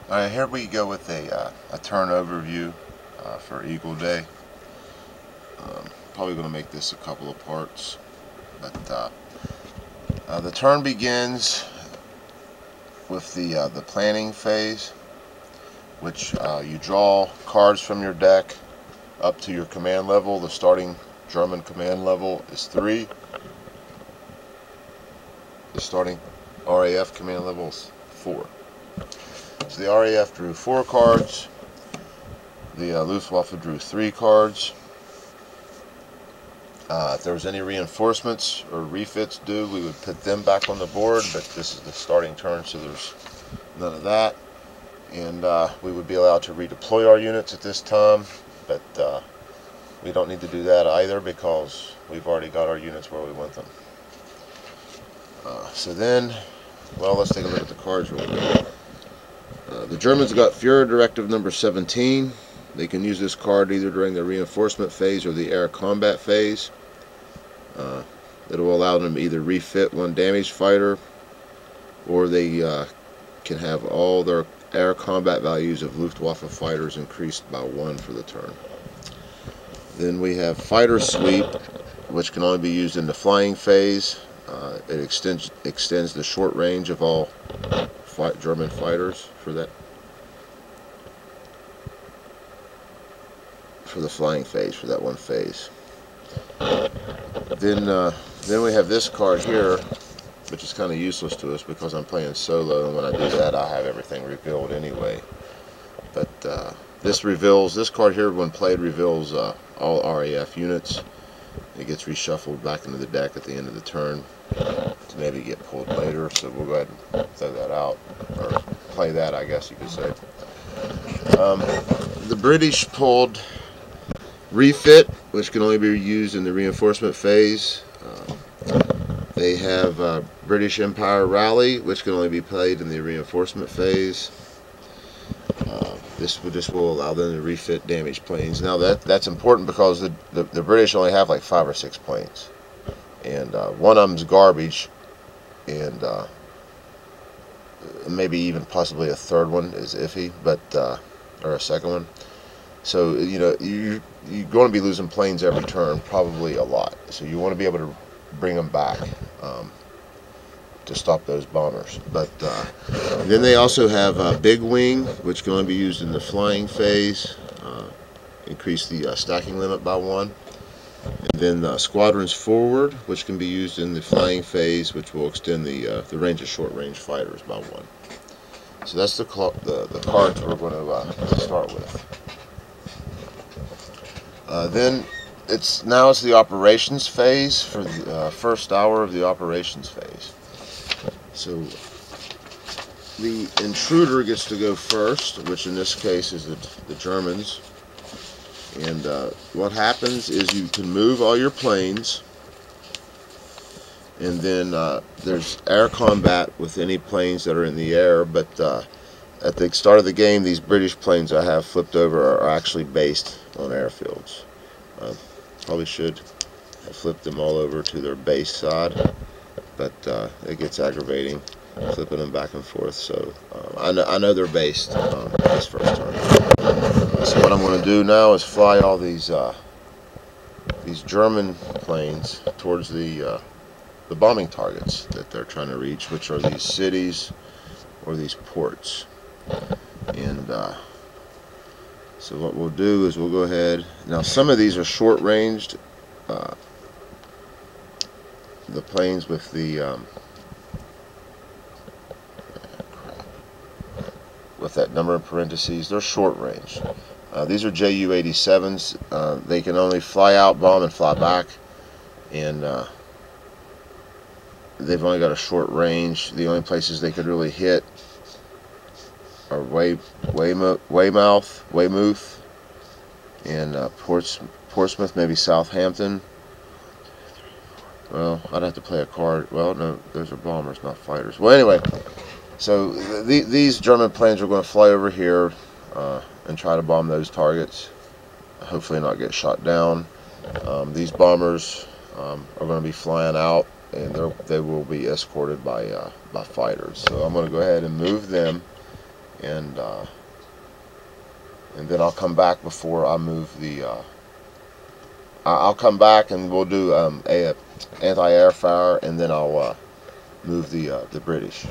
Alright, here we go with a turn overview for Eagle Day. Probably going to make this a couple of parts. But the turn begins with the planning phase, which you draw cards from your deck up to your command level. The starting German command level is 3. The starting RAF command level is 4. So the RAF drew 4 cards. The Luftwaffe drew 3 cards. If there was any reinforcements or refits due, we would put them back on the board, but this is the starting turn, so there's none of that. And we would be allowed to redeploy our units at this time, but we don't need to do that either because we've already got our units where we want them. So then, well, let's take a look at the cards real quick. The Germans got Führer Directive number 17. They can use this card either during the reinforcement phase or the air combat phase. It will allow them to either refit one damaged fighter, or they can have all their air combat values of Luftwaffe fighters increased by 1 for the turn. Then we have Fighter Sweep, which can only be used in the flying phase. It extends the short range of all German fighters for the flying phase, for that one phase. Then we have this card here, which is kind of useless to us because I'm playing solo, and when I do that I have everything revealed anyway. But this card here, when played, reveals all RAF units. It gets reshuffled back into the deck at the end of the turn to maybe get pulled later, so we'll go ahead and throw that out, or play that, I guess you could say. The British pulled Refit, which can only be used in the reinforcement phase. They have British Empire Rally, which can only be played in the reinforcement phase. This will allow them to refit damaged planes. Now that's important because the British only have like 5 or 6 planes, and one of them's garbage, and maybe even possibly a third one is iffy, but or a second one. So you're going to be losing planes every turn, probably a lot. So you want to be able to bring them back to stop those bombers. But then they also have Big Wing, which can only be used in the flying phase. Increase the stacking limit by 1. And then Squadrons Forward, which can be used in the flying phase, which will extend the range of short-range fighters by 1. So that's the cards we're going to start with. Then it's the operations phase for the first hour of the operations phase. So the intruder gets to go first, which in this case is the Germans. And what happens is you can move all your planes, and then there's air combat with any planes that are in the air, but at the start of the game, these British planes I have flipped over are actually based on airfields. Probably should have flipped them all over to their base side, but it gets aggravating flipping them back and forth. So I know they're based this first turn. So what I'm going to do now is fly all these German planes towards the bombing targets that they're trying to reach, which are these cities or these ports. And so what we'll do is we'll go ahead. Now some of these are short-ranged. The planes with the with that number in parentheses, they're short-range. These are Ju-87s. They can only fly out, bomb, and fly back, and they've only got a short range. The only places they could really hit are Weymouth, and Portsmouth, maybe Southampton. Well, I'd have to play a card. Well, no, those are bombers, not fighters. Well, anyway, so these German planes are going to fly over here and try to bomb those targets. Hopefully not get shot down. These bombers are going to be flying out, and they will be escorted by fighters. So I'm going to go ahead and move them and then I'll come back before I move the. I'll come back and we'll do a anti-airfire, and then I'll move the British.